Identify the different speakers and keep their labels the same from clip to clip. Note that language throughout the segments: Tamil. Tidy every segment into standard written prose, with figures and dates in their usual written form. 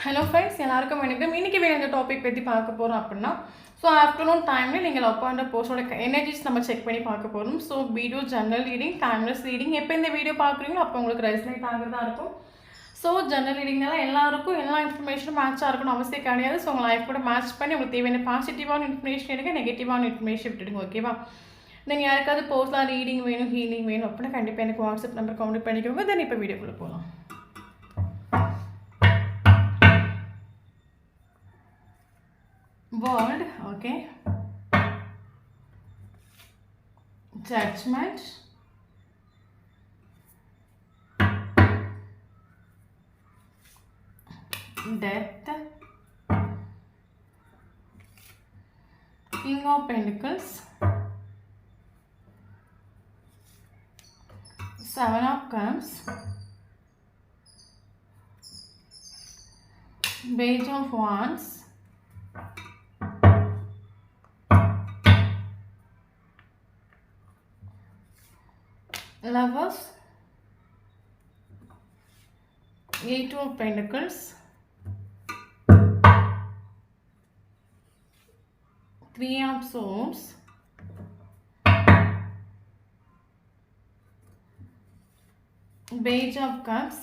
Speaker 1: ஹலோ ஃப்ரெண்ட்ஸ், எல்லாருக்கும் வணக்கம். இன்றைக்கி வேறு எந்த டாபிக் பற்றி பார்க்க போகிறோம் அப்படின்னா, ஸோ ஆஃப்டர்நூன் டைமில் நீங்கள் அப்பாண்ட போஸ்டோட எனர்ஜிஸ் நம்ம செக் பண்ணி பார்க்க போகிறோம். So video general reading, timeless reading, எப்போ இந்த வீடியோ பார்க்குறீங்களோ அப்போ உங்களுக்கு ரெசனேட் ஆகிறதா இருக்கும். ஸோ ஜெனரல் ரீடிங்னால எல்லாருக்கும் எல்லா இன்ஃபர்மேஷனும் மேட்சாக இருக்கணும் அவசியம் கிடையாது. ஸோ உங்கள் லைஃப் கூட மேட்ச் பண்ணி உங்களுக்கு தேவையான பாசிட்டிவான இன்ஃபர்மேஷன் எடுங்க, நெகட்டிவான இன்ஃபர்மேஷன் விட்டுடுங்க. ஓகேவா? நீங்கள் யாருக்காவது போஸ்ட்லாம் ரீடிங் வேணும், ஹீலிங் வேணும் அப்படின்னா கண்டிப்பாக எனக்கு வாட்ஸ்அப் நம்பர் கவுண்ட் பண்ணிக்கோங்க. தென் இப்போ வீடியோக்குள்ளே போகலாம். World, okay. Judgment. Death. King of Pentacles. Seven of Cups. Page of Wands. Lovers, Eight of Pentacles, Three of Swords, Page of Cups,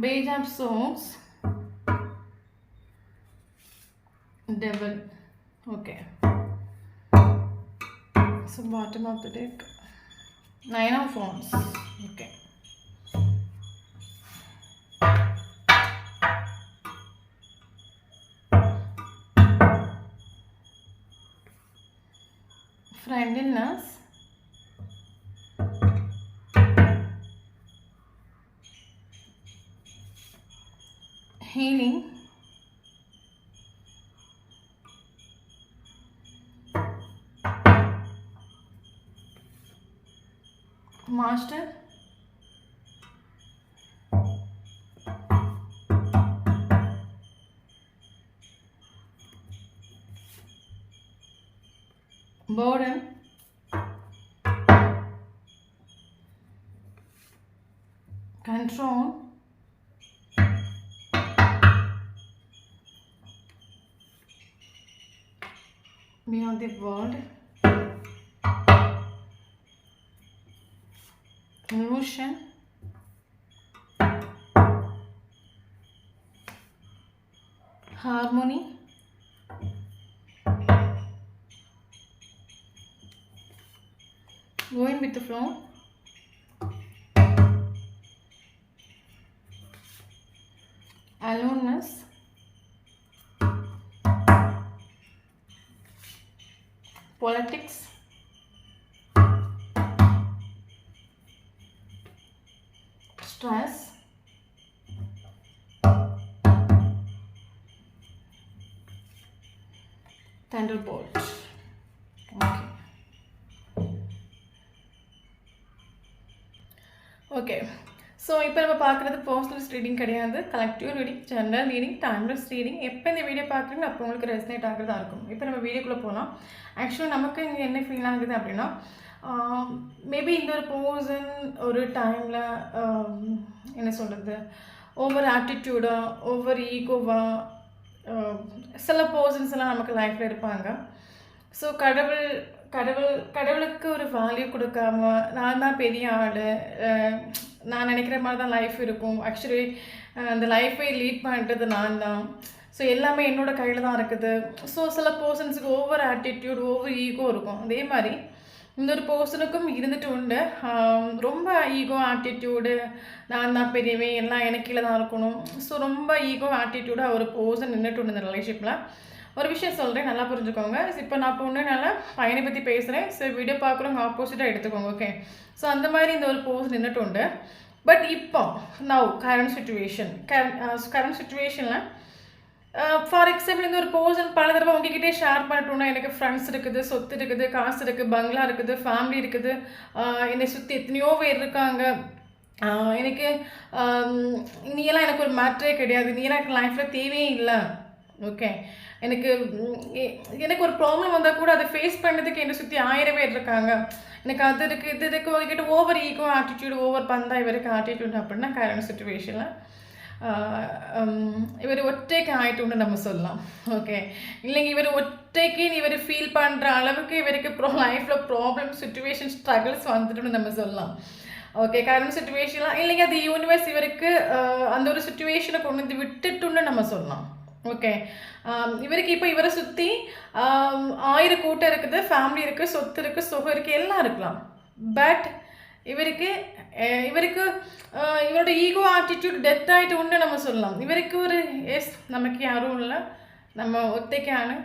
Speaker 1: Page of Swords, Devil. Okay. So bottom of the deck, Nine of Wands. Okay. Friendliness, healing, Master, Burden, Control, Beyond the World, Illusion, Harmony, Going with the Flow, Aloneness, Politics, Stress, Thunderbolt. Okay. So இப்போ நம்ம பார்க்குறது பர்சனல்ஸ் ரீடிங் கிடையாது, collective reading, general reading, timeless reading. எப்போ இந்த வீடியோ பார்க்குறீங்களோ அப்போ உங்களுக்கு ரெசனேட் ஆகிறதா இருக்கும். இப்போ நம்ம வீடியோக்குள்ளே போகலாம். ஆக்சுவலாக நமக்கு இங்கே என்ன ஃபீல் ஆகுது அப்படின்னா, மேபி இந்த ஒரு பர்சன் ஒரு டைமில் என்ன சொல்கிறது, ஓவர் ஆட்டிடியூடாக, ஓவர் ஈகோவாக சில பர்சன்ஸ் எல்லாம் நமக்கு லைஃப்பில் இருப்பாங்க. ஸோ கடவுளுக்கு ஒரு வேல்யூ கொடுக்காம, நான் தான் பெரிய ஆள், நான் நினைக்கிற மாதிரி தான் லைஃப் இருக்கும், ஆக்சுவலி அந்த லைஃப்பை லீட் பண்ணுறது நான் தான், ஸோ எல்லாமே என்னோடய கையில் தான் இருக்குது. ஸோ சில பர்சன்ஸுக்கு ஓவர் ஆட்டிடியூட், ஓவர் ஈகோ இருக்கும். அதே மாதிரி இந்த ஒரு பர்சனுக்கும் இருந்துட்டு உண்டு. ரொம்ப ஈகோ ஆட்டிடியூடு, நான் தான் பெரியவன், எல்லாம் எனக்கு கீழே தான் இருக்கணும். ஸோ ரொம்ப ஈகோ ஆட்டிடியூடாக ஒரு பர்சன் நின்றுட்டு உண்டு இந்த ரிலேஷன்ஷிப்பில். ஒரு விஷயம் சொல்கிறேன், நல்லா புரிஞ்சுக்கோங்க. இப்போ நான் பொண்ணுனால பையனை பற்றி பேசுகிறேன். ஸோ வீடியோ பார்க்குறவங்க ஆப்போசிட்டாக எடுத்துக்கோங்க. ஓகே. ஸோ அந்த மாதிரி இந்த ஒரு போஸ் நின்றுட்டு உண்டு. பட் இப்போ கரண்ட் சுச்சுவேஷனில் ஃபார் எக்ஸாம்பிள் இந்த ஒரு பர்சன் பல தடவை உங்ககிட்டே ஷேர் பண்ணிட்டோன்னா, எனக்கு ஃப்ரெண்ட்ஸ் இருக்குது, சொத்து இருக்குது, காசு இருக்குது, பங்களா இருக்குது, ஃபேமிலி இருக்குது, என்னை சுற்றி எத்தனையோ பேர் இருக்காங்க, எனக்கு நீயெல்லாம் எனக்கு ஒரு மேட்ரே கிடையாது, நீயெல்லாம் எனக்கு லைஃப்பில் தேவையே இல்லை. ஓகே. எனக்கு ஒரு ப்ராப்ளம் வந்தால் கூட அதை ஃபேஸ் பண்ணுறதுக்கு என்னை சுற்றி 1000 பேர் இருக்காங்க. எனக்கு அது இருக்குது இது இருக்குது உங்ககிட்ட ஓவர் ஈகோ ஆட்டிடியூட் ஓவர் பந்தா இவருக்கு ஆட்டிடியூட் அப்படின்னா கரண்ட் சுச்சுவேஷனில் இவர் ஒற்றைக்கு ஆயிட்டுன்னு நம்ம சொல்லலாம். ஓகே, இல்லைங்க இவர் ஒற்றைக்கு இவர் ஃபீல் பண்ணுற அளவுக்கு இவருக்கு லைஃப்பில் ப்ராப்ளம் சுச்சுவேஷன் ஸ்ட்ரகிள்ஸ் வந்துட்டுன்னு நம்ம சொல்லலாம். ஓகே, கரண்ட் சுச்சுவேஷன்லாம் இல்லைங்க அது யூனிவர்ஸ் இவருக்கு அந்த ஒரு சுச்சுவேஷனை கொண்டு வந்து விட்டுட்டுன்னு நம்ம சொல்லலாம். ஓகே, இவருக்கு இப்போ இவரை சுற்றி 1000 கூட்டம் இருக்குது, ஃபேமிலி இருக்குது, சொத்து இருக்குது, சுகம் இருக்குது, எல்லாம் இருக்கலாம். பட் இவருக்கு இவரோட ஈகோ ஆட்டிடியூட் டெத் ஆகிட்டு உண்டு நம்ம சொல்லலாம். இவருக்கு ஒரு நமக்கு யாரும் இல்லை, நம்ம ஒத்தைக்கான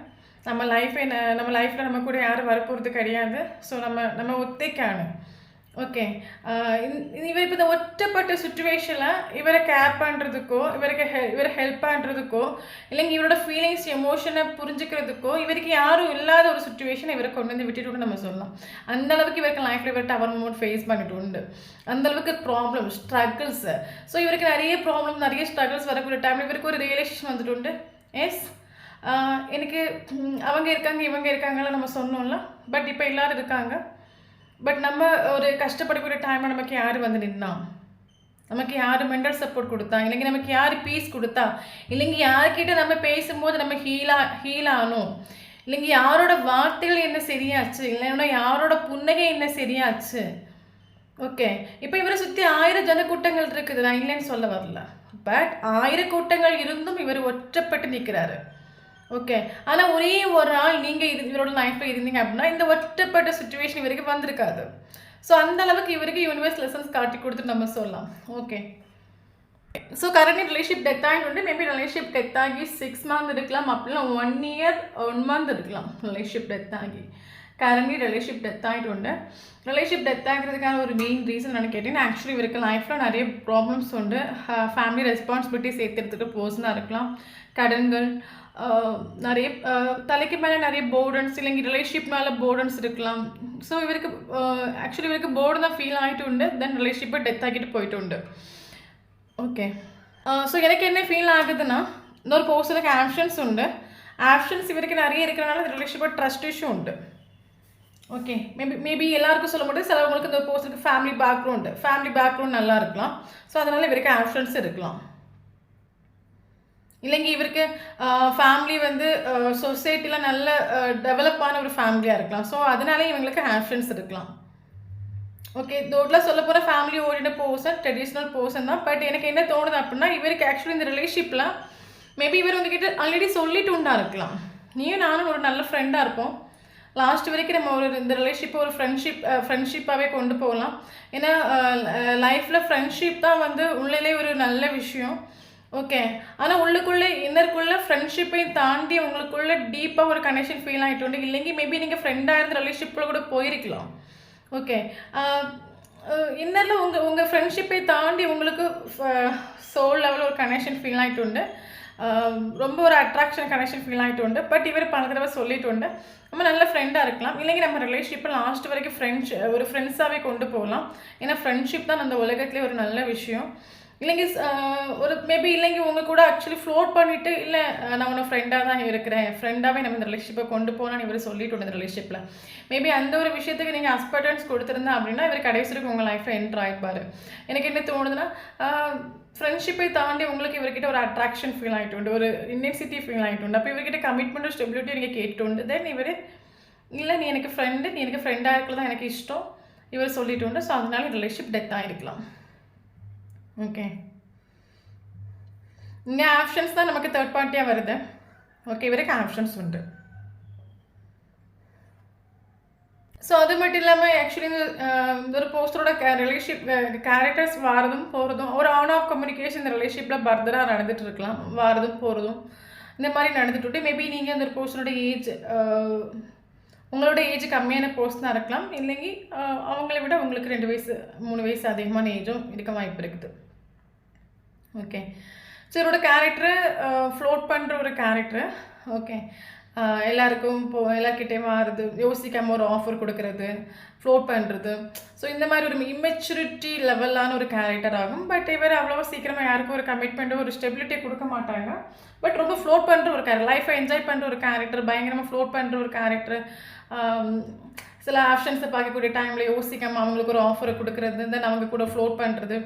Speaker 1: நம்ம லைஃப்பில் நம்ம கூட யாரும் வரப்போகிறது கிடையாது. ஸோ நம்ம ஒத்தைக்கான ஓகே. இவர் இப்போ இந்த ஒற்றப்பட்ட சுச்சுவேஷனில் இவரை கேர் பண்ணுறதுக்கோ இவரை ஹெல்ப் பண்ணுறதுக்கோ இல்லைங்க இவரோட ஃபீலிங்ஸ் எமோஷனை புரிஞ்சுக்கிறதுக்கோ இவருக்கு யாரும் இல்லாத ஒரு சுச்சுவேஷனை இவரை கொண்டு வந்து விட்டுட்டு நம்ம சொல்லலாம். அந்தளவுக்கு இவருக்கு லைஃப்பில் இவர் டவர் மூமெண்ட் ஃபேஸ் பண்ணிட்டு உண்டு. அந்தளவுக்கு ப்ராப்ளம் ஸ்ட்ரகிள்ஸு. ஸோ இவருக்கு நிறைய ப்ராப்ளம் நிறைய ஸ்ட்ரகிள்ஸ் வரக்கூடிய டைமில் இவருக்கு ஒரு ரியலைசேஷன் வந்துட்டு உண்டு. எனக்கு அவங்க இருக்காங்க இவங்க இருக்காங்கலாம் நம்ம சொன்னோம்ல. பட் இப்போ எல்லோரும் இருக்காங்க. பட் நம்ம ஒரு கஷ்டப்படக்கூடிய டைமில் நமக்கு யார் வந்து நின்னா, நமக்கு யார் மென்டல் சப்போர்ட் கொடுத்தா, இல்லைங்க நமக்கு யார் பீஸ் கொடுத்தா, இல்லைங்க யார்கிட்ட நம்ம பேசும்போது நம்ம ஹீல் ஆனோம், இல்லைங்க யாரோட வார்த்தைகள் என்ன சரியாச்சு, இல்லைன்னா யாரோட புன்னகை என்ன சரியாச்சு. ஓகே, இப்போ இவரை சுற்றி 1000 ஜனக்கூட்டங்கள் இருக்குது, நான் இல்லைன்னு சொல்ல வரல. பட் 1000 கூட்டங்கள் இருந்தும் இவர் ஒற்றப்பட்டு நிற்கிறாரு. ஓகே, ஆனால் ஒரே ஒரு ஆள் நீங்கள் இவரோட லைஃப்பில் இருந்தீங்க அப்படின்னா இந்த ஒற்றப்பட்ட சுச்சுவேஷன் இவருக்கு வந்திருக்காது. ஸோ அந்த அளவுக்கு இவருக்கு யூனிவர்ஸ் லெசன்ஸ் காட்டி கொடுத்துட்டு நம்ம சொல்லலாம். Okay, so current relationship death ஆகிட்டு உண்டு. மேபி ரிலேஷன்ஷிப் டெத் ஆகி 6 months இருக்கலாம், அப்படின்னா 1 year 1 month இருக்கலாம். ரிலேஷன்ஷிப் டெத் ஆகி கரண்ட்லி ரிலேஷன்ஷிப் டெத் ஆகிட்டு உண்டு. ரிலேஷன்ஷிப் டெத் ஆகிறதுக்கான ஒரு மெயின் ரீசன் நான் கேட்டீங்கன்னா ஆக்சுவலி இவருக்கு லைஃப்பில் நிறைய ப்ராப்ளம்ஸ் உண்டு. ஃபேமிலி ரெஸ்பான்சிபிலிட்டிஸ் ஏற்றுறதுக்கு பர்சனாக இருக்கலாம், கடன்கள், நிறைய தலைக்கு மேலே நிறைய போர்டன்ஸ், இல்லைங்க ரிலேஷன்ஷிப் மேலே போர்டன்ஸ் இருக்கலாம். ஸோ இவருக்கு ஆக்சுவலி இவருக்கு போர்டு தான் ஃபீல் ஆகிட்டு உண்டு. தென் ரிலேஷன்ஷிப்பை டெத் ஆகிட்டு போயிட்டு உண்டு. ஓகே, ஸோ எனக்கு என்ன ஃபீல் ஆகுதுன்னா இன்னொரு பர்சனுக்கு ஆப்ஷன்ஸ் உண்டு. ஆப்ஷன்ஸ் இவருக்கு நிறைய இருக்கிறனால ரிலேஷன்ஷிப்பை ட்ரஸ்ட் இஷ்யூ உண்டு. ஓகே, மேபி எல்லாருக்கும் சொல்ல முடியாது, சிலவங்களுக்கு இந்த பர்சனுக்கு ஃபேமிலி பேக்ரவுண்ட் நல்லா இருக்கலாம். ஸோ அதனால் இவருக்கு ஆப்ஷன்ஸ் இருக்கலாம். இல்லைங்க இவருக்கு ஃபேமிலி வந்து சொசைட்டியில் நல்ல டெவலப்பான ஒரு ஃபேமிலியாக இருக்கலாம். ஸோ அதனாலே இவங்களுக்கு ஆப்ஷன்ஸ் இருக்கலாம். ஓகே, டோட்டலாக சொல்ல போகிற family oriented person, traditional person தான். பட் எனக்கு என்ன தோணுது அப்படின்னா இவருக்கு ஆக்சுவலி இந்த ரிலேஷன்ஷிப்பில் மேபி இவர் உங்ககிட்ட ஆல்ரெடி சொல்லிட்டு உண்டா இருக்கலாம், நீயும் நானும் ஒரு நல்ல ஃப்ரெண்டாக இருப்போம், லாஸ்ட் வரைக்கும் நம்ம இந்த ரிலேஷன்ஷிப்பை ஒரு ஃப்ரெண்ட்ஷிப்பாகவே கொண்டு போகலாம். ஏன்னா லைஃப்பில் ஃப்ரெண்ட்ஷிப் தான் வந்து உள்ளே ஒரு நல்ல விஷயம். ஓகே, ஆனால் உள்ளுக்குள்ளே இன்னருக்குள்ளே ஃப்ரெண்ட்ஷிப்பையும் தாண்டி உங்களுக்குள்ளே டீப்பாக ஒரு கனெக்ஷன் ஃபீல் ஆகிட்டு உண்டு. இல்லைங்க மேபி நீங்கள் ஃப்ரெண்டாக இருந்த ரிலேஷன்ஷிப்பில் கூட போயிருக்கலாம். ஓகே, இன்னரில் உங்கள் ஃப்ரெண்ட்ஷிப்பை தாண்டி உங்களுக்கு சோல் லெவலில் ஒரு கனெக்ஷன் ஃபீல் ஆகிட்டு உண்டு. ரொம்ப ஒரு அட்ராக்ஷன் கனெக்ஷன் ஃபீல் ஆகிட்டு உண்டு. பட் இவர் பல தடவை சொல்லிட்டு உண்டு நம்ம நல்ல ஃப்ரெண்டாக இருக்கலாம், இல்லைங்க நம்ம ரிலேஷன்ஷிப்பை லாஸ்ட் வரைக்கும் ஒரு ஃப்ரெண்ட்ஸாகவே கொண்டு போகலாம். ஏன்னா ஃப்ரெண்ட்ஷிப் தான் அந்த உலகத்துலேயே ஒரு நல்ல விஷயம். இல்லைங்க ஒரு மேபி இல்லைங்க உங்கள் கூட ஆக்சுவலி ஃப்ளோட் பண்ணிவிட்டு இல்லை நான் உன்னை ஃப்ரெண்டாக தான் இருக்கிறேன், ஃப்ரெண்டாகவே நம்ம இந்த ரிலேஷன்ஷிப்பை கொண்டு போகலான்னு இவர் சொல்லிட்டு இந்த ரிலேஷன்ஷிப்பில் மேபி அந்த ஒரு விஷயத்துக்கு நீங்கள் அஸ்பர்டன்ஸ் கொடுத்துருந்தா அப்படின்னா இவர் கடைசிக்கு உங்கள் லைஃப்பில் என்ட்ரு ஆகிப்பார். எனக்கு என்ன தோணுதுன்னா ஃப்ரெண்ட்ஷிப்பை தாண்டி உங்களுக்கு இவர்கிட்ட ஒரு அட்ராக்ஷன் ஃபீல் ஆகிட்டு உண்டு, ஒரு இன்டென்சிட்டி ஃபீல் ஆகிட்டு உண்டு. அப்போ இவர்கிட்ட கமிட்மெண்ட் ஸ்டெபிலிட்டி நீங்கள் கேட்டு உண்டு. தென் இவர் இல்லை நீ எனக்கு ஃப்ரெண்டாக இருக்கலாம் தான் எனக்கு இஷ்டம் இவர் சொல்லிட்டு உண்டு. ஸோ அதனால ரிலேஷன்ஷிப் டெத் ஆகிருக்கலாம். ஓகே, இங்கே ஆப்ஷன்ஸ் தான் நமக்கு தேர்ட் பார்ட்டியாக வருது. ஓகே, இவருக்கு ஆப்ஷன்ஸ் உண்டு. ஸோ அது மட்டும் இல்லாமல் ஆக்சுவலி இந்த ஒரு போஸ்டரோட ரிலேஷன்ஷிப் கேரக்டர்ஸ் வாரதும் போகிறதும் ஒரு ஆன் ஆஃப் கம்யூனிகேஷன் இந்த ரிலேஷன்ஷிப்பில் பர்தராக நடந்துகிட்டு இருக்கலாம், வாரதும் போகிறதும் இந்த மாதிரி நடந்துட்டு மேபி நீங்கள் அந்த ஒரு போஸ்டரோட ஏஜ் உங்களோட ஏஜ் கம்மியான பர்சனாக இருக்கலாம், இல்லைங்க அவங்கள விட உங்களுக்கு 2 வயசு 3 வயசு அதிகமான ஏஜும் இருக்க வாய்ப்பு இருக்குது. ஓகே, ஸோ இவரோட கேரக்டரு ஃப்ளோட் பண்ணுற ஒரு கேரக்டரு. ஓகே, எல்லாருக்கும் எல்லாருக்கிட்டேயும் மாறுது, யோசிக்காமல் ஒரு ஆஃபர் கொடுக்கறது, ஃப்ளோட் பண்ணுறது. ஸோ இந்த மாதிரி ஒரு இம்மெச்சூரிட்டி லெவலான ஒரு கேரக்டர் ஆகும். பட் இவர் அவ்வளோவா சீக்கிரமாக யாருக்கும் ஒரு கமிட்மெண்ட்டோ ஒரு ஸ்டெபிலிட்டி கொடுக்க மாட்டாங்க. பட் ரொம்ப ஃப்ளோட் பண்ணுற ஒரு கேரக்டர், லைஃப்பை என்ஜாய் பண்ணுற ஒரு கேரக்டர், பயங்கரமாக ஃப்ளோட் பண்ணுற ஒரு கேரக்டர், சில ஆப்ஷன்ஸை பார்க்கக்கூடிய டைமில் யோசிக்காமல் அவங்களுக்கு ஒரு ஆஃபரை கொடுக்குறது, தென் அவங்க கூட ஃப்ளோட் பண்ணுறது,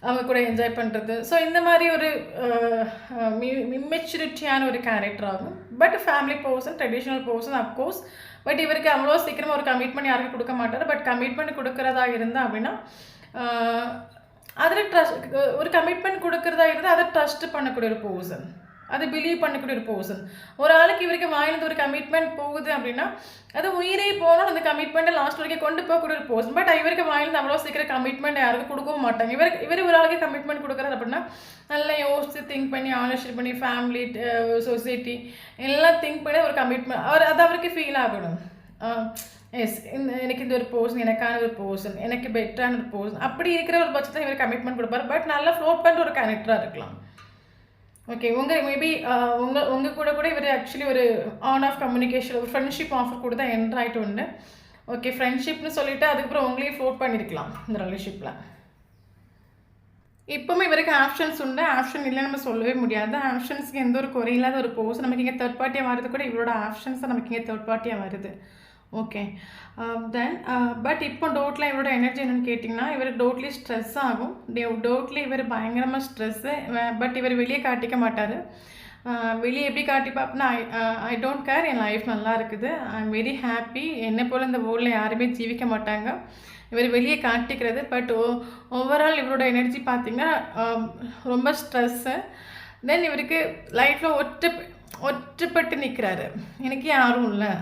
Speaker 1: அவங்க கூட என்ஜாய் பண்ணுறது. ஸோ இந்த மாதிரி ஒரு இம்மெச்சூரிட்டியான ஒரு கேரக்டர் ஆகும். But family person, traditional person of course. But இவருக்கு அவ்வளோ சீக்கிரமாக ஒரு கமிட்மெண்ட் யாருக்கும் கொடுக்க மாட்டார். பட் கமிட்மெண்ட் கொடுக்குறதா இருந்தால் அப்படின்னா அதில் ட்ரஸ்ட், ஒரு கமிட்மெண்ட் கொடுக்குறதா இருந்தால் அதை ட்ரஸ்ட் பண்ணக்கூடிய ஒரு பர்சன், அதை பிலீவ் பண்ணக்கூடிய ஒரு பர்சன். ஒரு ஆளுக்கு இவருக்கு வாயிலிருந்து ஒரு கமிட்மெண்ட் போகுது அப்படின்னா அது உயிரே போனால் அந்த கமிட்மெண்ட்டை லாஸ்ட் வரைக்கும் கொண்டு போகக்கூடிய ஒரு பர்சன். பட் இவருக்கு வாயிலிருந்து அவ்வளோ சீக்கிரம் கமிட்மெண்ட் யாருக்கும் கொடுக்கவும் மாட்டாங்க. இவர் ஒரு ஆளுக்கு கமிட்மெண்ட் கொடுக்குறது அப்படின்னா நல்லா யோசிச்சு திங்க் பண்ணி, ஆனர்ஷிப் பண்ணி, ஃபேமிலி, சொசைட்டி எல்லாம் திங்க் பண்ணி ஒரு கமிட்மெண்ட் அது அவருக்கு ஃபீல் ஆகணும். எஸ், எனக்கு இந்த ஒரு பர்சன், எனக்கான ஒரு பர்சன், எனக்கு பெட்டரான ஒரு பர்சன், அப்படி இருக்கிற ஒரு பட்சத்தில் இவர் கமிட்மெண்ட் கொடுப்பார். பட் நல்லா ஃப்ளோட் பண்ணுற ஒரு கேரக்டராக இருக்கலாம். ஓகே, மேபி உங்கள் கூட இவர் ஆக்சுவலி ஒரு ஆன் ஆஃப் கம்யூனிகேஷன், ஒரு ஃப்ரெண்ட்ஷிப் ஆஃபர் கூட தான் என்ட்ரு ஆகிட்டு உண்டு. ஓகே, ஃப்ரெண்ட்ஷிப்னு சொல்லிவிட்டு அதுக்கப்புறம் உங்களையும் ஃப்ளோட் பண்ணியிருக்கலாம் இந்த ரிலேஷிப்பில். இப்போவுமே இவருக்கு ஆப்ஷன்ஸ் உண்டு. ஆப்ஷன் இல்லைன்னு நம்ம சொல்லவே முடியாது. ஆப்ஷன்ஸ்க்கு எந்த ஒரு குறையில்லாத ஒரு பர்சன். நமக்கு இங்கே தேர்ட் பார்ட்டியாக வருது கூட இவரோட ஆப்ஷன்ஸ் தான் நமக்கு இங்கே தேர்ட் பார்ட்டியாக வருது. ஓகே, தென் பட் இப்போ டோட்டில் இவரோட எனர்ஜி என்னென்னு கேட்டிங்கன்னா, இவர் டோட்லி ஸ்ட்ரெஸ் ஆகும். டோட்லி இவர் பயங்கரமாக ஸ்ட்ரெஸ்ஸு. பட் இவர் வெளியே காட்டிக்க மாட்டார். வெளியே எப்படி காட்டிப்பா ஐ டோன்ட் கேர், என் லைஃப் நல்லா இருக்குது, ஐ எம் வெரி ஹாப்பி, என்னை போல் இந்த வேர்ல்டில் யாருமே ஜீவிக்க மாட்டாங்க, இவர் வெளியே காட்டிக்கிறது. பட் ஓவரால் இவரோட எனர்ஜி பார்த்திங்கன்னா ரொம்ப ஸ்ட்ரெஸ்ஸு. தென் இவருக்கு லைஃப்பில் ஒற்றுப்பட்டு நிற்கிறாரு. எனக்கு யாரும் இல்லை,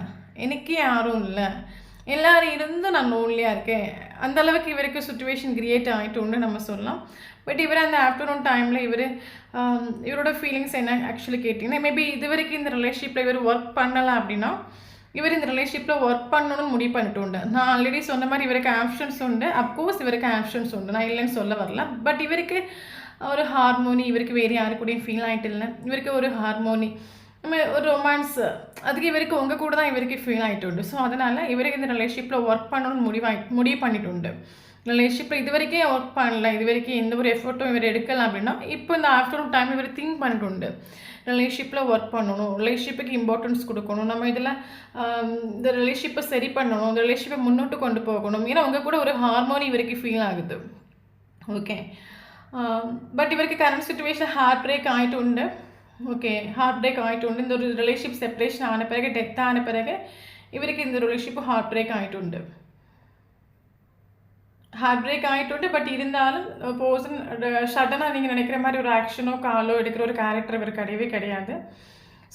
Speaker 1: எல்லோரும் இருந்தும் நான் லோன்லியாக இருக்கேன். அந்தளவுக்கு இவருக்கு சுச்சுவேஷன் க்ரியேட் ஆகிட்டு உண்டு நம்ம சொல்லலாம். பட் இவர் அந்த ஆஃப்டர்நூன் டைமில் இவரோட ஃபீலிங்ஸ் என்ன ஆக்சுவலி கேட்டிங்கன்னா, மேபி இது வரைக்கும் இந்த ரிலேஷன்ஷிப்பில் இவர் ஒர்க் பண்ணலாம் அப்படின்னா இவர் இந்த ரிலேஷன்ஷிப்பில் ஒர்க் பண்ணணும்னு முடிவு பண்ணிட்டு உண்டு. நான் ஆல்ரெடி சொன்ன மாதிரி இவருக்கு ஆப்ஷன்ஸ் உண்டு. அப்கோர்ஸ் இவருக்கு ஆப்ஷன்ஸ் உண்டு, நான் இல்லைன்னு சொல்ல வரல. பட் இவருக்கு ஒரு ஹார்மோனி, இவருக்கு வேறு யாரு கூடயும் ஃபீல் ஆகிட்டு இல்லை. இவருக்கு ஒரு ஹார்மோனி, நம்ம ஒரு ரொமான்ஸ், அதுக்கு இவருக்கு உங்கள் கூட தான் இவருக்கு ஃபீல் ஆகிட்டு உண்டு. ஸோ அதனால் இவருக்கு இந்த ரிலேஷன்ஷிப்பில் ஒர்க் பண்ணணும்னு முடிவு பண்ணிட்டு உண்டு. ரிலேஷன்ஷிப்பில் இது வரைக்கும் ஒர்க் பண்ணல, இது வரைக்கும் எந்த ஒரு எஃபர்ட்டும் இவர் எடுக்கலாம் அப்படின்னா இப்போ இந்த ஆஃப்டர்நூன் டைம் இவர் திங்க் பண்ணிட்டு உண்டு. ரிலேஷன்ஷிப்பில் ஒர்க் பண்ணணும், ரிலேஷன்ஷிப்புக்கு இம்பார்ட்டன்ஸ் கொடுக்கணும், நம்ம இதில் இந்த ரிலேஷன்ஷிப்பை சரி பண்ணணும், இந்த ரிலேஷன்ஷிப்பை முன்னோட்டு கொண்டு போகணும். ஏன்னா உங்கள் கூட ஒரு ஹார்மோனி இவருக்கு ஃபீல் ஆகுது. ஓகே, பட் இவருக்கு கரண்ட் சிச்சுவேஷன் ஹார்ட் பிரேக் ஆகிட்டு உண்டு. ஓகே, ஹார்ட் பிரேக் ஆகிட்டு உண்டு. இந்த ஒரு ரிலேஷன்ஷிப் செப்பரேஷன் ஆன பிறகு, டெத் ஆன பிறகு இவருக்கு இந்த ரிலேஷன்ஷிப்பு ஹார்ட் பிரேக் ஆகிட்டு உண்டு. ஹார்ட் பிரேக் ஆகிட்டு. பட் இருந்தாலும் பர்சன் சடனாக நீங்கள் நினைக்கிற மாதிரி ஒரு ஆக்ஷனோ காலோ எடுக்கிற ஒரு கேரக்டர் இவர் கிடையாது.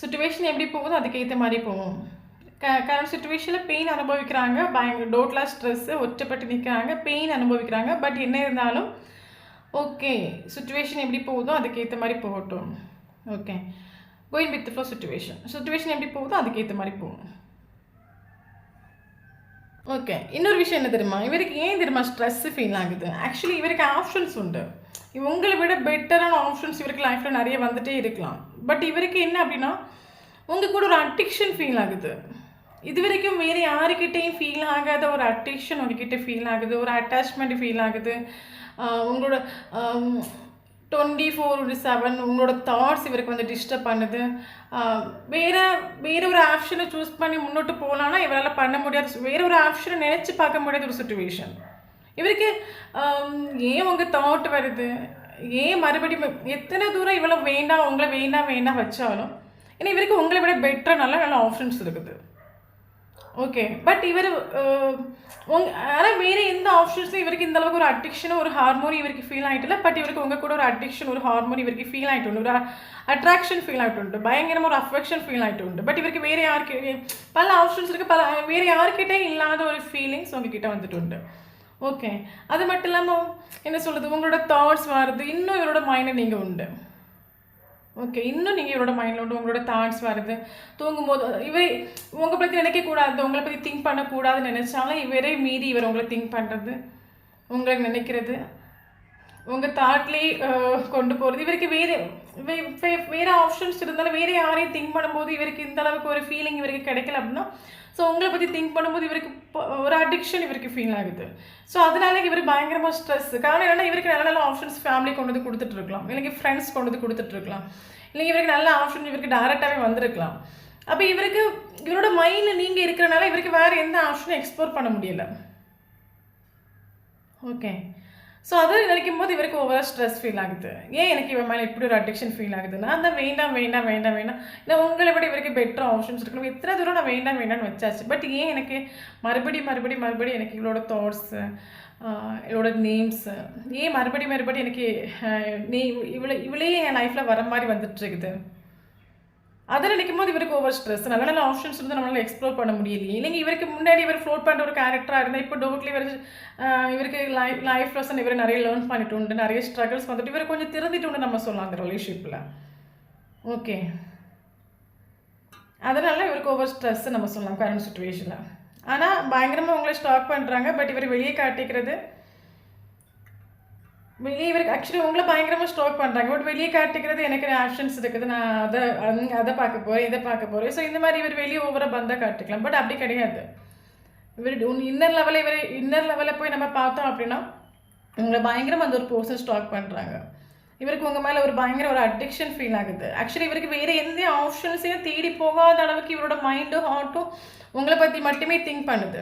Speaker 1: சுச்சுவேஷன் எப்படி போகுதோ அதுக்கேற்ற மாதிரி போகும். கரண்ட் சுச்சுவேஷனில் பெயின் அனுபவிக்கிறாங்க, பயங்கர டோட்டலாக ஸ்ட்ரெஸ்ஸு, ஒற்றப்பட்டு நிற்கிறாங்க, பெயின் அனுபவிக்கிறாங்க. பட் என்ன இருந்தாலும் ஓகே, சுச்சுவேஷன் எப்படி போகுதோ அதுக்கேற்ற மாதிரி போகட்டும். Okay, going with flow. Situation எப்படி போகுதோ அதுக்கேற்ற மாதிரி போகும். ஓகே, இன்னொரு விஷயம் என்ன தெரியுமா, இவருக்கு ஏன் தெரியுமா ஸ்ட்ரெஸ்ஸு ஃபீல் ஆகுது? ஆக்சுவலி இவருக்கு ஆப்ஷன்ஸ் உண்டு. உங்களை விட பெட்டரான ஆப்ஷன்ஸ் இவருக்கு லைஃப்பில் நிறைய வந்துகிட்டே இருக்கலாம். பட் இவருக்கு என்ன அப்படின்னா, உங்கள் கூட ஒரு அடிக்ஷன் ஃபீல் ஆகுது. இது வரைக்கும் வேறு யாருக்கிட்டையும் ஃபீல் ஆகாத ஒரு அடிக்ஷன் உங்ககிட்ட ஃபீல் ஆகுது, ஒரு அட்டாச்மெண்ட் ஃபீல் ஆகுது. உங்களோட 24/7 உங்களோட தாட்ஸ் இவருக்கு வந்து டிஸ்டர்ப் பண்ணுது. வேறு ஒரு ஆப்ஷனை சூஸ் பண்ணி முன்னோட்டு போகலான்னா இவரால் பண்ண முடியாது. வேறு ஒரு ஆப்ஷனை நினச்சி பார்க்க முடியாத ஒரு சுச்சுவேஷன் இவருக்கு. ஏன் உங்கள் தாட் வருது, ஏன் மறுபடியும் எத்தனை தூரம் இவ்வளோ வேண்டாம் உங்களை வேண்டாம் வச்சாலும், ஏன்னா இவருக்கு உங்களை விட பெட்டராக நல்ல ஆப்ஷன்ஸ் இருக்குது. ஓகே, பட் இவர் ஆனால் வேறு எந்த ஆப்ஷன்ஸும் இவருக்கு இந்த அளவுக்கு ஒரு அடிக்ஷனும் ஒரு ஹார்மோனி இவருக்கு ஃபீல் ஆகிட்டு. பட் இவருக்கு உங்கள் கூட ஒரு அடிக்ஷன், ஒரு ஹார்மோனி இவருக்கு ஃபீல் ஆகிட்டு உண்டு, ஒரு அட்ராக்ஷன் ஃபீல் ஆகிட்டு உண்டு, பயங்கரமாக ஒரு அஃபெக்ஷன் ஃபீல் ஆகிட்டு உண்டு. பட் இவருக்கு வேறு யாருக்கு பல ஆப்ஷன்ஸ் இருக்குது, வேறு யாருக்கிட்டே இல்லாத ஒரு ஃபீலிங்ஸ் உங்ககிட்ட வந்துட்டு உண்டு. ஓகே, அது மட்டும் இல்லாமல் என்ன சொல்கிறது, உங்களோட தாட்ஸ் வருது, இன்னும் இவரோட மைண்டில் நீங்கள் உண்டு. ஓகே, இன்னும் நீங்கள் இவரோட மைண்டில் உண்டு, உங்களோட தாட்ஸ் வருது. தூங்கும்போது உங்களை பற்றி நினைக்கக்கூடாது, உங்களை பற்றி திங்க் பண்ணக்கூடாதுன்னு நினச்சாலும் இவரே மீறி இவர் உங்களை திங்க் பண்ணுறது, உங்களை நினைக்கிறது, உங்கள் தாட்லேயே கொண்டு போகிறது. இவருக்கு வேறு ஆப்ஷன்ஸ் இருந்தாலும் வேறு யாரையும் திங்க் பண்ணும்போது இவருக்கு இந்த அளவுக்கு ஒரு ஃபீலிங் இவருக்கு கிடைக்கல அப்படின்னா, ஸோ உங்களை பற்றி திங்க் பண்ணும்போது இவருக்கு ஒரு அடிக்ஷன் இவருக்கு ஃபீல் ஆகுது. ஸோ அதனால இவர் பயங்கரமாக ஸ்ட்ரெஸ். காரணம் என்னென்னா, இவருக்கு நல்ல நல்ல ஆப்ஷன்ஸ் ஃபேமிலி கொண்டு வந்து கொடுத்துட்ருக்கலாம், இல்லைங்க ஃப்ரெண்ட்ஸ் கொண்டு வந்து கொடுத்துட்ருக்கலாம், இல்லைங்க இவருக்கு நல்ல ஆப்ஷன் இவருக்கு டேரெக்டாகவே வந்திருக்கலாம். அப்போ இவரோட மைண்டில் நீங்கள் இருக்கிறனால இவருக்கு வேறு எந்த ஆப்ஷனும் எக்ஸ்ப்ளோர் பண்ண முடியல. ஓகே, ஸோ அதை நினைக்கும் போது இவருக்கு ஓவராக ஸ்ட்ரெஸ் ஃபீல் ஆகுது. ஏன் எனக்கு இவன் மேலே இப்படி ஒரு அடிக்ஷன் ஃபீல் ஆகுதுன்னா, அந்த வேண்டாம் வேண்டாம் வேண்டாம் வேண்டாம், இல்லை உங்களை விட இவருக்கு பெட்டர் ஆப்ஷன்ஸ் இருக்கணும், இத்தனை தூரம் நான் வேண்டாம் வேண்டாம்னு வச்சாச்சு. பட் ஏன் எனக்கு மறுபடி எனக்கு இவளோட தாட்ஸு, இவளோட நேம்ஸு ஏன் மறுபடி எனக்கு நீ இவளே என் லைஃப்பில் வர மாதிரி வந்துட்டுருக்குது. அதை நினைக்கும் போது இவருக்கு ஓவர் ஸ்ட்ரெஸ். நல்ல நல்ல ஆப்ஷன்ஸ் வந்து நம்மளால் எக்ஸ்ப்ளோர் பண்ண முடியலையே. இல்லைங்க இவருக்கு முன்னாடி இவர் ஃப்ளோட் பண்ணுற ஒரு கேரக்டராக இருந்தால் இப்போ டோட்லி இவருக்கு லைஃப் லெசன் இவர் நிறைய லேர்ன் பண்ணிட்டு உண்டு, நிறைய ஸ்ட்ரகிள்ஸ் வந்துட்டு இவர் கொஞ்சம் திறந்துட்டு உண்டு நம்ம சொல்லலாம் அந்த ரிலேஷன்ஷிப்பில். ஓகே, அதனால இவருக்கு ஓவர் ஸ்ட்ரெஸ் நம்ம சொல்லலாம் கரண்ட் சுச்சுவேஷனில். ஆனால் பயங்கரமாக உங்களை ஸ்டாக் பண்ணுறாங்க. பட் இவர் வெளியே காட்டிக்கிறது, வெளியே இவருக்கு ஆக்சுவலி உங்களை பயங்கரமாக ஸ்டாக் பண்ணுறாங்க. பட் வெளியே காட்டிக்கிறது எனக்கு ஆப்ஷன்ஸ் இருக்குது, நான் அதை பார்க்க போகிறேன், இதை பார்க்க போகிறேன். ஸோ இந்த மாதிரி இவர் வெளியே ஓவராக பந்தாக காட்டிக்கலாம். பட் அப்படி கிடையாது. இவர் இன்னர் லெவலில் போய் நம்ம பார்த்தோம் அப்படின்னா உங்களை பயங்கரமாக அந்த ஒரு பர்சன் ஸ்டாக் பண்ணுறாங்க. இவருக்கு உங்கள் மேலே ஒரு பயங்கர ஒரு அடிக்ஷன் ஃபீல் ஆகுது. ஆக்சுவலி இவருக்கு வேறு எந்த ஆப்ஷன்ஸையும் தேடி போகாத அளவுக்கு இவரோட மைண்டும் ஹார்ட்டும் உங்களை பற்றி மட்டுமே திங்க் பண்ணுது.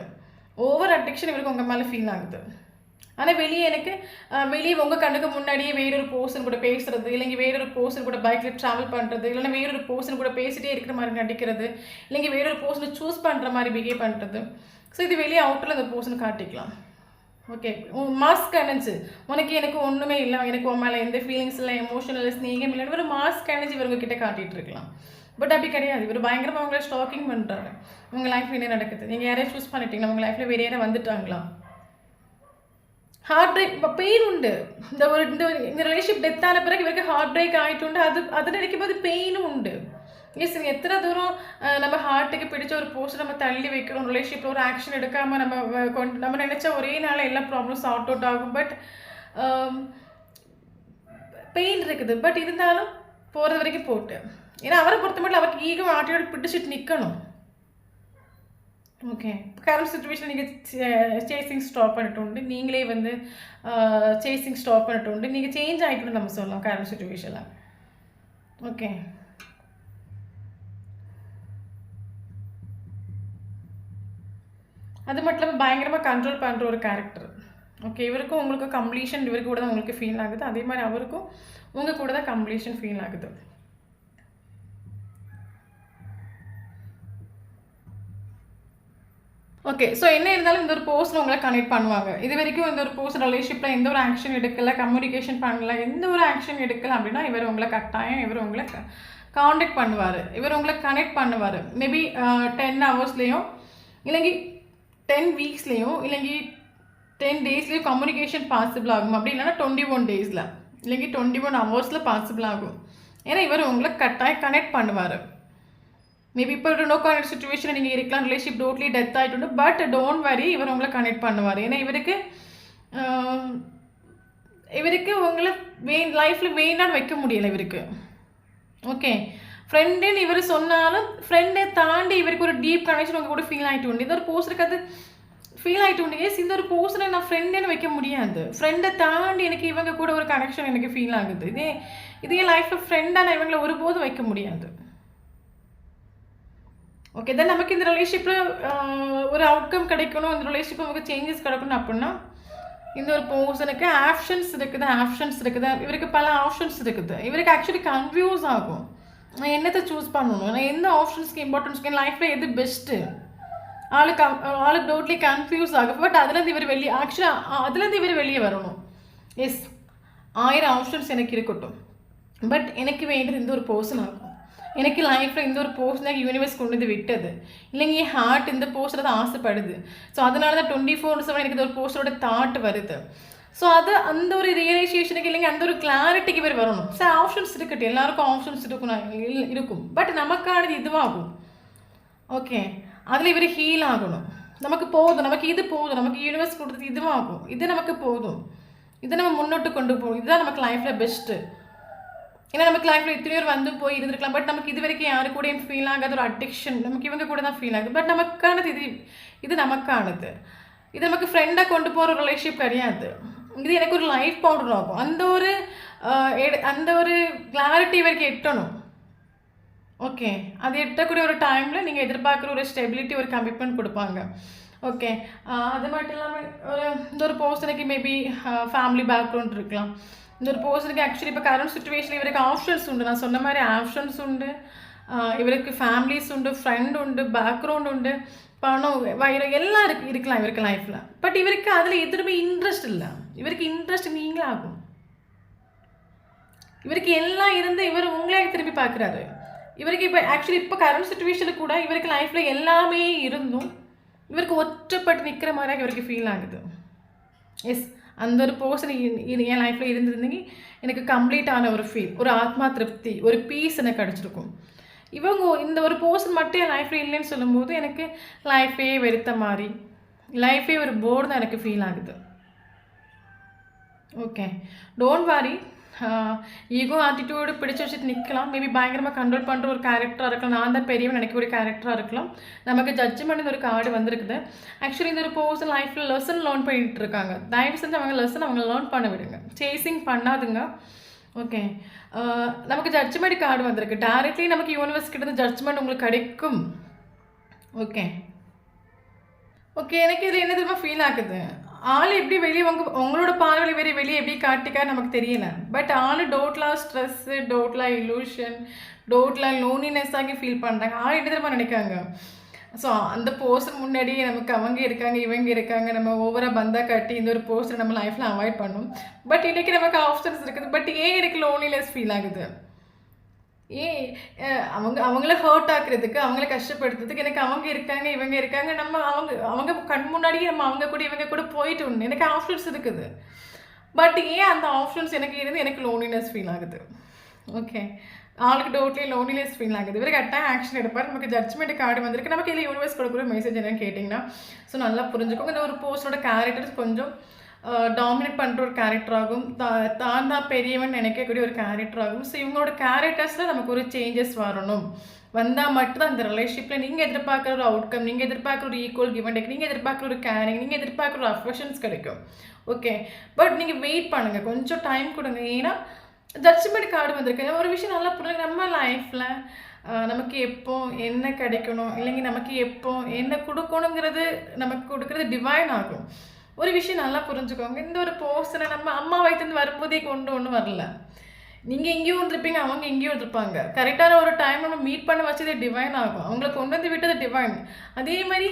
Speaker 1: ஓவர் அடிக்ஷன் இவருக்கு உங்கள் மேலே ஃபீல் ஆகுது. ஆனால் வெளியே உங்கள் கண்ணுக்கு முன்னாடியே வேறொரு பர்சன் கூட பேசுகிறது, இல்லைங்க வேறொரு பர்சன் கூட பைக்கில் ட்ராவல் பண்ணுறது, இல்லைன்னா வேறொரு பர்சன் கூட பேசிகிட்டே இருக்கிற மாதிரி நடிக்கிறது, இல்லைங்க வேறொரு பர்சனை சூஸ் பண்ணுற மாதிரி பிஹேவ் பண்ணுறது. ஸோ இது வெளியே அவுட்டில் அந்த பர்சனை காட்டிக்கலாம். ஓகே, மாஸ்க் அணிஞ்சு எனக்கு ஒன்றுமே இல்லை, எனக்கு உன் மேலே எந்த ஃபீலிங்ஸ் இல்லை, எமோஷனல் இல்லை, ஸ்நேகம் இல்லை, ஒரு மாஸ்க் அணிஞ்சு இவங்க கிட்டே காட்டிகிட்டு இருக்கலாம். பட் அப்படி கிடையாது. இவர் பயங்கரமாக உங்களை ஸ்டாக்கிங் பண்ணுறாரு. உங்கள் லைஃப்பில் என்ன நடக்குது, நீங்கள் யாரையும் சூஸ் பண்ணிட்டீங்களா, உங்கள் லைஃப்பில் வேறு யாரும் வந்துட்டாங்களா, ஹார்ட் பிரேக் பெயின் உண்டு. இந்த ரிலேஷன்ஷிப் டெத்தான பிறகு இவருக்கு ஹார்ட் பிரேக் ஆகிட்டு உண்டு. அதை நினைக்கும் போது பெயினும் உண்டு. எஸ், எத்தனை தூரம் நம்ம ஹார்ட்டுக்கு பிடிச்ச ஒரு போஸ்ட் நம்ம தள்ளி வைக்கிறோம், ரிலேஷன்ஷிப்பில் ஒரு ஆக்ஷன் எடுக்காமல் நம்ம நினச்சா ஒரே நாளில் எல்லா ப்ராப்ளம் சார்ட் அவுட் ஆகும். பட் பெயின் இருக்குது. பட் இருந்தாலும் போகிறது வரைக்கும் போட்டு, ஏன்னா அவரை பொறுத்த மட்டும் அவருக்கு ஈகோ ஆட்டியோட பிடிச்சிட்டு நிற்கணும். ஓகே, கரண்ட் சுச்சுவேஷன் நீங்கள் சேசிங் ஸ்டாப் பண்ணிட்டு உண்டு, நீங்களே வந்து சேசிங் ஸ்டாப் பண்ணிட்டு உண்டு, நீங்கள் சேஞ்ச் ஆகிட்டுன்னு நம்ம சொல்லலாம் கரண்ட் சுச்சுவேஷனில். ஓகே, அது மட்டும் இல்லாமல் பயங்கரமாக கண்ட்ரோல் பண்ணுற ஒரு கேரக்டர். ஓகே, இவருக்கும் உங்களுக்கும் கம்ப்ளீஷன் இவருக்கு கூட தான் உங்களுக்கு ஃபீல் ஆகுது. அதே மாதிரி அவருக்கும் உங்கள் கூட தான் கம்ப்ளீஷன் ஃபீல் ஆகுது. ஓகே, ஸோ என்ன இருந்தாலும் இந்த ஒரு பர்சன் உங்களை கனெக்ட் பண்ணுவாங்க. இது வரைக்கும் இந்த ஒரு பர்சன் ரிலேஷன்ஷிப்பில் எந்த ஒரு ஆக்ஷன் எடுக்கலை, கம்யூனிகேஷன் பண்ணல, எந்த ஒரு ஆக்ஷன் எடுக்கலை அப்படின்னா இவர் உங்களை கட்டாயம் உங்களை காண்டாக்ட் பண்ணுவார், இவர் உங்களை கனெக்ட் பண்ணுவார். மேபி 10 ஹவர்ஸ்லேயும் இல்லைங்க 10 வீக்ஸ்லேயும் இல்லைங்க 10 டேஸ்லேயும் கம்யூனிகேஷன் பாசிபிள் ஆகும். அப்படி இல்லைன்னா 21 டேஸில் இல்லைங்க 21 ஹவர்ஸில் பாசிபிள் ஆகும். ஏன்னா இவர் உங்களை கட்டாயம் கனெக்ட் பண்ணுவார். மேபி இப்போ ஒரு நோ கான்டெக்ட் சுச்சுவேஷன் நீங்கள் இருக்கலாம், ரிலேஷன்ஷிப் டோட்லி டெத் ஆகிட்டு, பட் டோன்ட் வரி, இவர் உங்களை கனெக்ட் பண்ணுவார். ஏன்னா இவருக்கு உங்களை லைஃப்பில் வேண்டான்னு வைக்க முடியலை இவருக்கு. ஓகே, ஃப்ரெண்டுன்னு இவர் சொன்னாலும் ஃப்ரெண்டை தாண்டி இவருக்கு ஒரு டீப் கனெக்ஷன் உங்கள் கூட ஃபீல் ஆகிட்டு உண்டு. இந்த ஒரு போஸ்டருக்கு அது ஃபீல் ஆகிட்டு உண்டு. எஸ், இந்த ஒரு போஸ்டரை நான் ஃப்ரெண்டுன்னு வைக்க முடியாது. ஃப்ரெண்டை தாண்டி எனக்கு இவங்க கூட ஒரு கனெக்ஷன் எனக்கு ஃபீல் ஆகுது. இதே லைஃப்பில் ஃப்ரெண்டாக நான் இவங்களை ஒருபோதும் வைக்க முடியாது. ஓகே, தென் நமக்கு இந்த ரிலேஷன்ஷிப்பில் ஒரு அவுட்கம் கிடைக்கணும், இந்த ரிலேஷன்ஷிப் நமக்கு சேஞ்சஸ் கிடைக்கணும் அப்படின்னா இந்த ஒரு பர்சனுக்கு ஆப்ஷன்ஸ் இருக்குது. இவருக்கு பல ஆப்ஷன்ஸ் இருக்குது. இவருக்கு ஆக்சுவலி கன்ஃபியூஸ் ஆகும், நான் என்னத்தை சூஸ் பண்ணணும், நான் எந்த ஆப்ஷன்ஸ்க்கு இம்பார்ட்டன்ஸ்க்கு, என் லைஃப்பில் எது பெஸ்ட்டு. ஆளுக்கு டோட்லி கன்ஃபியூஸ் ஆகும். பட் அதுலேருந்து இவர் வெளியே வரணும். எஸ், 1000 ஆப்ஷன்ஸ் எனக்கு இருக்கட்டும், பட் எனக்கு வேண்டியது இந்த ஒரு பர்சன் ஆகும். எனக்கு லைஃப்பில் இந்த ஒரு போஸ்ட்னாக யூனிவர்ஸ் கொண்டு வந்து விட்டது இல்லைங்க, என் ஹார்ட் இந்த போஸ்ட்டில் தான் ஆசைப்படுது. ஸோ அதனால தான் 24/7 எனக்கு இந்த ஒரு போஸ்டோட தாட் வருது. ஸோ அந்த ஒரு ரியலைசேஷனுக்கு இல்லைங்க அந்த ஒரு கிளாரிட்டிக்கு இவர் வரணும். சார் ஆப்ஷன்ஸ் இருக்கட்டும், எல்லாருக்கும் ஆப்ஷன்ஸ் இருக்கும், பட் நமக்கானது இதுவாகும். ஓகே, அதில் இவர் ஹீல் ஆகணும். நமக்கு இது போதும், நமக்கு யூனிவர்ஸ் கொடுத்தது இதுவாகும், இது நமக்கு போதும், இதை நம்ம முன்னோட்டு கொண்டு போகும், இதுதான் நமக்கு லைஃப்பில் பெஸ்ட்டு. ஏன்னா நமக்கு லைஃப்பில் எத்தனையோ வந்து போய் இருந்திருக்கலாம், பட் நமக்கு இது வரைக்கும் யாரு கூட ஃபீல் ஆகாத ஒரு அடிக்ஷன் நமக்கு இவங்க கூட தான் ஃபீல் ஆகுது. பட் நமக்கானது இது நமக்கானது. இது நமக்கு ஃப்ரெண்டாக கொண்டு போகிற ஒரு ரிலேஷன்ஷிப் கிடையாது. இது எனக்கு ஒரு லைஃப் பவுடர் ஆகும். அந்த ஒரு கிளாரிட்டி இவருக்கு எட்டணும். ஓகே. அது எட்டக்கூடிய ஒரு டைமில் நீங்கள் எதிர்பார்க்குற ஒரு ஸ்டெபிலிட்டி, ஒரு கமிட்மெண்ட் கொடுப்பாங்க. ஓகே. அது மட்டும் இல்லாமல் இந்த ஒரு பர்சனுக்கு மேபி ஃபேமிலி பேக்ரவுண்ட் இருக்கலாம். இந்த ஒரு பர்சனுக்கு ஆக்சுவலி இப்போ கரண்ட் சுச்சுவேஷனில் இவருக்கு ஆப்ஷன்ஸ் உண்டு. நான் சொன்ன மாதிரி ஆப்ஷன்ஸ் உண்டு, இவருக்கு ஃபேமிலிஸ் உண்டு, ஃப்ரெண்ட் உண்டு, பேக்ரவுண்ட் உண்டு, பணம், வயிறு எல்லாம் இருக்கலாம் இவருக்கு லைஃப்பில். பட் இவருக்கு அதில் எதுவுமே இன்ட்ரெஸ்ட் இல்லை. இவருக்கு இன்ட்ரெஸ்ட் நீங்களே ஆகும். இவருக்கு எல்லாம் இருந்து இவர் உங்களே திரும்பி பார்க்குறாரு. இவருக்கு இப்போ ஆக்சுவலி இப்போ கரண்ட் சுச்சுவேஷனில் கூட இவருக்கு லைஃப்பில் எல்லாமே இருந்தும் இவருக்கு ஒற்றப்பட்டு நிற்கிற மாதிரியாக இவருக்கு ஃபீல் ஆகுது. எஸ், அந்த ஒரு பர்சன் என் லைஃப்பில் இருந்திருந்தீங்க, எனக்கு கம்ப்ளீட்டான ஒரு ஃபீல், ஒரு ஆத்மா திருப்தி, ஒரு பீஸ் எனக்கு கிடச்சிருக்கும். இவங்க இந்த ஒரு பர்சன் மட்டும் என் லைஃப்பில் இல்லைன்னு சொல்லும்போது எனக்கு லைஃபே வெறுத்த மாதிரி, லைஃபே ஒரு போர்டு தான் எனக்கு ஃபீல் ஆகுது. ஓகே, டோன்ட் வாரி. ஈகோ ஆட்டிடியூடு பிடிச்சி வச்சுட்டு நிற்கலாம். மேபி பயங்கரமாக கண்ட்ரோல் பண்ணுற ஒரு கேரக்டராக இருக்கலாம். நான் தான் பெரியவன் நினைக்கக்கூடிய கேரக்டராக இருக்கலாம். நமக்கு ஜட்ஜ்மெண்ட் ஒரு கார்டு வந்திருக்குது. ஆக்சுவலி இந்த ஒரு பர்சன் லைஃப்பில் லெசன் லேர்ன் பண்ணிட்டு இருக்காங்க. தயவு செஞ்சு அவங்க லெசன் அவங்க லேர்ன் பண்ண விடுங்க. சேசிங் பண்ணாதுங்க. ஓகே, நமக்கு ஜட்ஜ்மெண்ட் கார்டு வந்திருக்கு. டைரக்ட்லி நமக்கு யூனிவர்ஸ் கிட்ட ஜட்ஜ்மெண்ட் உங்களுக்கு கிடைக்கும். ஓகே ஓகே எனக்கு இதில் என்ன தெரியுமா ஃபீல் ஆகுது, ஆள் எப்படி வெளியே உங்களோட பார்வையில் வெளியே எப்படி காட்டிக்கா நமக்கு தெரியல. பட் ஆள் டோட்டலாக ஸ்ட்ரெஸ்ஸு, டோட்டலாக இலூஷன், டோட்டலாக லோனினஸ் ஆகி ஃபீல் பண்ணுறாங்க. ஆள் என்ன தெரியுமா நினைக்காங்க, ஸோ அந்த பர்சன் முன்னாடி நமக்கு அவங்க இருக்காங்க, இவங்க இருக்காங்க, நம்ம ஓவராக பந்தா காட்டி இந்த ஒரு பர்சனை நம்ம லைஃப்பில் அவாய்ட் பண்ணும். பட் இன்றைக்கி நமக்கு ஆப்ஷன்ஸ் இருக்குது. பட் ஏன் எனக்கு லோனினஸ் ஃபீல் ஆகுது, ஏன் அவங்கள ஹர்ட் ஆக்குறதுக்கு, அவங்கள கஷ்டப்படுத்துறதுக்கு எனக்கு அவங்க இருக்காங்க, இவங்க இருக்காங்க, நம்ம அவங்க கண் முன்னாடியே நம்ம அவங்க கூட இவங்க கூட போயிட்டு ஒன்று எனக்கு ஆப்ஷன்ஸ் இருக்குது. பட் ஏன் அந்த ஆப்ஷன்ஸ் எனக்கு இருந்து எனக்கு லோனினஸ் ஃபீல் ஆகுது. ஓகே, ஆளுக்கு டோட்லி லோனினஸ் ஃபீல் ஆகுது. இவர் கரெக்டாக ஆக்ஷன் எடுப்பார். நமக்கு ஜட்ஜ்மெண்ட் கார்டு வந்திருக்கு. நமக்கு இதில் யூனிவர்ஸ் கொடுக்குற மெசேஜ் என்னன்னு கேட்டிங்கன்னா, ஸோ நல்லா புரிஞ்சுக்கோங்க. இந்த ஒரு போஸ்டோட கேரக்டர்ஸ் கொஞ்சம் டாமினேட் பண்ணுற ஒரு கேரக்டராகும், தான் பெரியவன் நினைக்கக்கூடிய ஒரு கேரக்டராகும். ஸோ இவங்களோட கேரக்டர்ஸில் நமக்கு ஒரு சேஞ்சஸ் வரணும். வந்தால் மட்டும்தான் அந்த ரிலேஷன்ஷிப்பில் நீங்கள் எதிர்பார்க்குற ஒரு அவுட்கம், நீங்கள் எதிர்பார்க்குற ஒரு ஈக்குவல் கிவ் அண்ட் டேக், நீங்கள் எதிர்பார்க்குற ஒரு கேரிங், நீங்கள் எதிர்பார்க்குற ஒரு அஃபெக்ஷன்ஸ் கிடைக்கும். ஓகே, பட் நீங்கள் வெயிட் பண்ணுங்கள், கொஞ்சம் டைம் கொடுங்க. ஏன்னா ஜட்ஜ்மெண்ட் கார்டு வந்திருக்கு. ஒரு விஷயம் நல்லா புரியுங்க, நம்ம லைஃப்பில் நமக்கு எப்போ என்ன கிடைக்கணும், இல்லைங்க நமக்கு எப்போ என்ன கொடுக்கணுங்கிறது நமக்கு கொடுக்குறது டிவைன் ஆகும். ஒரு விஷயம் நல்லா புரிஞ்சுக்கோங்க, இந்த ஒரு பர்சனை நம்ம அம்மா வயிற்றுலேருந்து வரும்போதே கொண்டு ஒன்றும் வரல. நீங்கள் எங்கேயும் வந்துருப்பீங்க, அவங்க எங்கேயும் வந்துருப்பாங்க. கரெக்டான ஒரு டைம் நம்ம மீட் பண்ண வச்சதே டிவைன் ஆகும். அவங்கள கொண்டு வந்து விட்டது டிவைன். அதே மாதிரி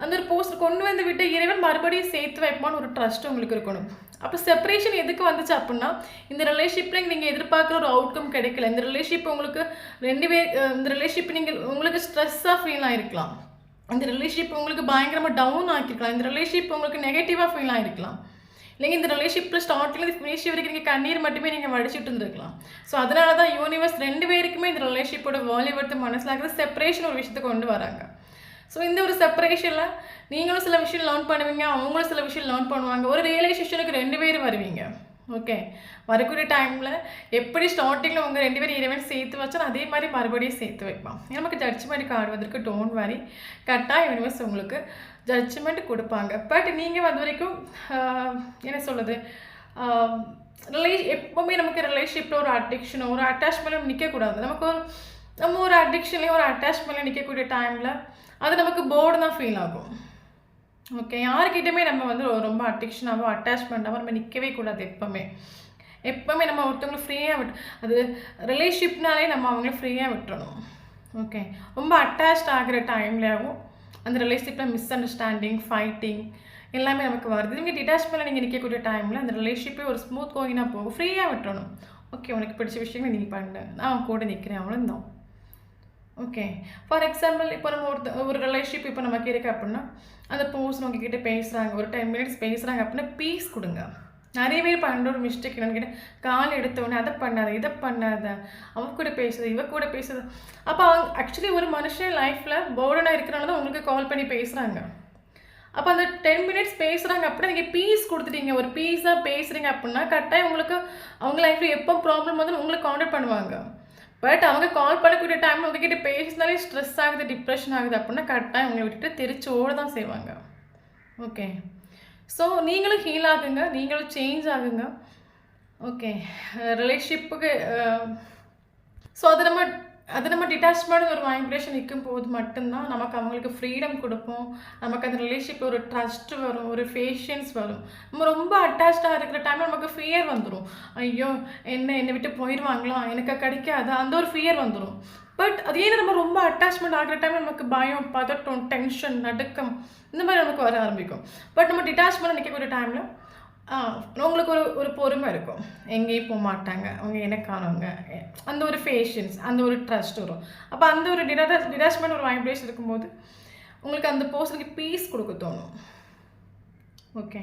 Speaker 1: அந்த ஒரு பர்சன் கொண்டு வந்து விட்டு இறைவன் மறுபடியும் சேர்த்து வைப்பான்னு ஒரு ட்ரஸ்ட் உங்களுக்கு இருக்கணும். அப்போ செப்பரேஷன் எதுக்கு வந்துச்சு அப்படின்னா, இந்த ரிலேஷன்ஷிப்பில் நீங்கள் எதிர்பார்க்குற ஒரு அவுட்கம் கிடைக்கல. இந்த ரிலேஷன்ஷிப் உங்களுக்கு இந்த ரிலேஷன்ஷிப் நீங்கள் உங்களுக்கு ஸ்ட்ரெஸ்ஸாக ஃபீல் ஆகிருக்கலாம். இந்த ரிலேஷன்ஷிப் உங்களுக்கு பயங்கரமாக டவுன் ஆக்கிருக்கலாம். இந்த ரிலேஷன்ஷிப் உங்களுக்கு நெகட்டிவாக ஃபீல் ஆகிருக்கலாம். இல்லைங்க இந்த ரிலேஷன்ஷிப்பில் ஸ்டார்டிங்கில் ஃபினிஷ் வரைக்கும் நீங்கள் கண்ணீர் மட்டுமே நீங்கள் வடிச்சிட்டு இருந்திருக்கலாம். ஸோ அதனால தான் யூனிவர்ஸ் 2 பேருக்குமே இந்த ரிலேஷன்ஷிப்போட வேல்யூ எடுத்து மனசில் செப்பரேஷன் ஒரு விஷயத்தை கொண்டு வராங்க. ஸோ இந்த ஒரு செப்பரேஷனில் நீங்களும் சில விஷயம் லேர்ன் பண்ணுவீங்க, அவங்களும் சில விஷயம் லேர்ன் பண்ணுவாங்க. ஒரு ரியலைசேஷனுக்கு 2 பேர் வருவீங்க. ஓகே, வரக்கூடிய டைமில் எப்படி ஸ்டார்டிங்கில் உங்கள் 2 பேரும் இறைவன் சேர்த்து வச்சா அதே மாதிரி மறுபடியும் சேர்த்து வைப்பான். நமக்கு ஜட்ஜ்மெண்ட் கார்டு வந்திருக்கு. டோன்ட் வரி, கரெக்டாக யூனிவர்ஸ் உங்களுக்கு ஜட்ஜ்மெண்ட் கொடுப்பாங்க. பட் நீங்கள் வந்து வரைக்கும் என்ன சொல்கிறது, எப்போவுமே நமக்கு ரிலேஷன்ஷிப்பில் ஒரு அடிக்ஷனோ ஒரு அட்டாச்மெண்ட்டும் நிற்கக்கூடாது. நம்ம ஒரு அடிக்ஷன்லேயும் ஒரு அட்டாச்மெண்ட்லையும் நிற்கக்கூடிய டைமில் அது நமக்கு போர்டு தான் ஃபீல் ஆகும். ஓகே, யாருக்கிட்டையுமே நம்ம வந்து ரொம்ப அடிக்ஷனாகவோ அட்டாச்மெண்ட்டாகவோ நம்ம நிற்கவே கூடாது. எப்போவுமே நம்ம ஒருத்தவங்களை ஃப்ரீயாக அது ரிலேஷன்ஷிப்னாலே நம்ம அவங்கள ஃப்ரீயாக விட்டுறணும். ஓகே, ரொம்ப அட்டாச்ட் ஆகிற டைம்லேயும் அந்த ரிலேஷன்ஷிப்பில் மிஸ் அண்டர்ஸ்டாண்டிங், ஃபைட்டிங் எல்லாமே நமக்கு வருது. நீங்கள் டிட்டாச்மெண்ட்டில் நீங்கள் நிற்கக்கூடிய டைமில் அந்த ரிலேஷன்ஷிப்பே ஒரு ஸ்மூத் கோயினாக போகும். ஃப்ரீயாக விட்டுறணும். ஓகே, உனக்கு பிடிச்ச விஷயங்களை நீங்கள் பண்ணு, நான் கூட நிற்கிறேன், அவ்வளோதான். ஓகே, ஃபார் எக்ஸாம்பிள் இப்போ நம்ம ஒரு ரிலேஷன்ஷிப் இப்போ நமக்கு இருக்குது அப்படின்னா, அந்த பர்சன் உங்ககிட்ட பேசுகிறாங்க, ஒரு 10 மினிட்ஸ் பேசுகிறாங்க அப்படின்னா பீஸ் கொடுங்க. நிறைய பேர் பண்ணுற ஒரு மிஸ்டேக் என்னன்னு கேட்டால், கால் எடுத்தவொடனே அதை பண்ணாத, இதை பண்ணாத, அவ கூட பேசுது, இவ கூட பேசுது. அப்போ அவங்க ஆக்சுவலி ஒரு மனுஷன் லைஃப்பில் போர்டனாக இருக்கிறனால தான் உங்களுக்கு கால் பண்ணி பேசுகிறாங்க. அப்போ அந்த 10 மினிட்ஸ் பேசுகிறாங்க அப்படின்னா நீங்கள் பீஸ் கொடுத்துட்டீங்க, ஒரு பீஸாக பேசுகிறீங்க அப்படின்னா கரெக்டாக உங்களுக்கு அவங்க லைஃப்பில் எப்போ ப்ராப்ளம் வந்து உங்களுக்கு கான்டாக்ட் பண்ணுவாங்க. பட் அவங்க கால் பண்ணக்கூடிய டைம் உங்ககிட்ட பேசினாலே ஸ்ட்ரெஸ் ஆகுது, டிப்ரெஷன் ஆகுது அப்படின்னா கரெக்டாக அவங்களை விட்டுட்டு திருச்சி ஓட தான் செய்வாங்க. ஓகே, ஸோ நீங்களும் ஹீல் ஆகுங்க, நீங்களும் சேஞ்ச் ஆகுங்க. ஓகே, ரிலேஷன்ஷிப்புக்கு ஸோ அதை நம்ம அது நம்ம டிட்டாச்மெண்ட் ஒரு வைப்ரேஷன் நிக்கும்போது மட்டும்தான் நமக்கு அவங்களுக்கு ஃப்ரீடம் குடுப்போம். நமக்கு அந்த ரிலேஷன்ஷிப்ல ஒரு ட்ரஸ்ட் வரும், ஒரு பேஷன்ஸ் வரும். நம்ம ரொம்ப அட்டாச்டா இருக்கிற டைம்ல நமக்கு ஃபியர் வந்துரும். ஐயோ! என்னை விட்டு போயிருவாங்களா? எனக்கு கிடைக்காதா? அந்த ஒரு ஃபியர் வந்துரும். பட் அதே நம்ம ரொம்ப அட்டாச்மெண்ட் ஆகுற டைம்ல நமக்கு பயம், பதட்டம், டென்ஷன், நடுக்கம் இந்த மாரி நமக்கு வர ஆரம்பிக்கும். பட் நம்ம டிட்டாச்மெண்ட்ல நிக்கக்கூடிய டைம்ல உங்களுக்கு ஒரு ஒரு பொறுமை இருக்கும். எங்கேயும் போமாட்டாங்க. அவங்க எனக்கானவங்க. அந்த ஒரு பேஷன்ஸ், அந்த ஒரு ட்ரஸ்ட் வரும். அப்ப அந்த ஒரு டிட்டாச்மெண்ட் ஒரு வைப்ரேஷன் இருக்கும்போது, உங்களுக்கு அந்த பெர்சனுக்கு பீஸ் குடுக்க தோணும். ஓகே.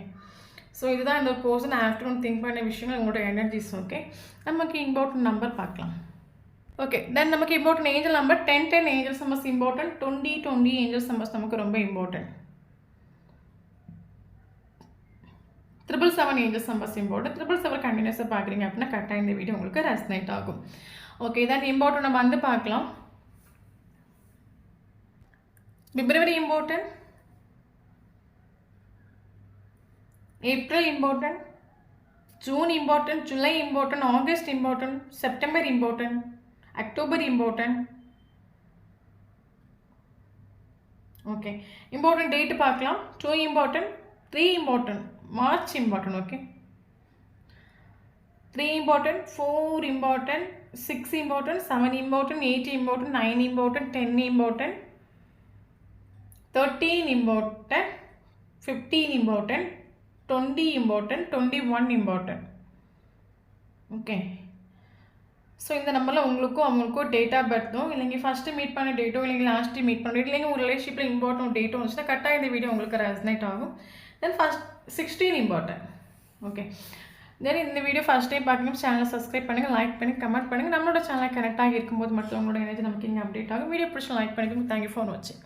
Speaker 1: ஸோ இதுதான் இந்த பெர்சன் ஆஃப்டர்நூன் திங்க் பண்ண விஷயங்கள், உங்களோட எனர்ஜிஸ். ஓகே. நமக்கு இம்பார்ட்டன்ட் நம்பர் பார்க்கலாம். ஓகே. தென் நமக்கு important angel number 10, 10 angels numbers important. 20, 20 angels numbers நமக்கு ரொம்ப இம்பார்ட்டன்ட். 777 Angeles numbers important. 777 கண்டினியூஸாக பார்க்குறீங்க அப்படின்னா கரெக்டாக இந்த வீடியோ உங்களுக்கு ரெசனேட் ஆகும். ஓகே. தென் இம்பார்ட்டன்ட் நம்ம வந்து பார்க்கலாம். February important, April important, June important, July important, August important, September important, October important. Okay. Important date பார்க்கலாம். 2 important, 3 important, March important. Okay. 3 important, 4 important, 6 important, 7 important, 8 important, 9 important, 10 important, 13 important, 15 important, 20 important, 21 important. Okay. So இந்த நம்பரில் உங்களுக்கும் அவங்களுக்கும் டேட் ஆஃப் பர்த்தும் இல்லைங்க ஃபஸ்ட்டு மீட் பண்ண டேட்டோ இல்லைங்க லாஸ்ட்டு மீட் பண்ண டேட் இல்லைங்க ஒரு ரிலேஷன்ஷிப்பில் இம்பார்ட்டன்ட் டேட்டோ வந்துச்சுன்னா கரெக்டாக இந்த வீடியோ உங்களுக்கு ரெசனேட் ஆகும். தென் ஃபஸ்ட் 16 இம்பார்ட்டன்ட். ஓகே. தென் இந்த வீடியோ ஃபஸ்ட் டைம் பார்க்கணும் சேனலை சப்ஸ்கிரைப் பண்ணுங்கள், லைக் பண்ணி கமெண்ட் பண்ணுங்கள். நம்மளோட சேனல் கனெக்ட் ஆகி இருக்கும்போது மட்டும் உங்களோட எனர்ஜி நமக்கு இங்கே அப்டேட் ஆகும். வீடியோ பிடிச்சி லைக் பண்ணிக்கோங்க. தேங்க்யூ ஃபார் வாட்சிங்.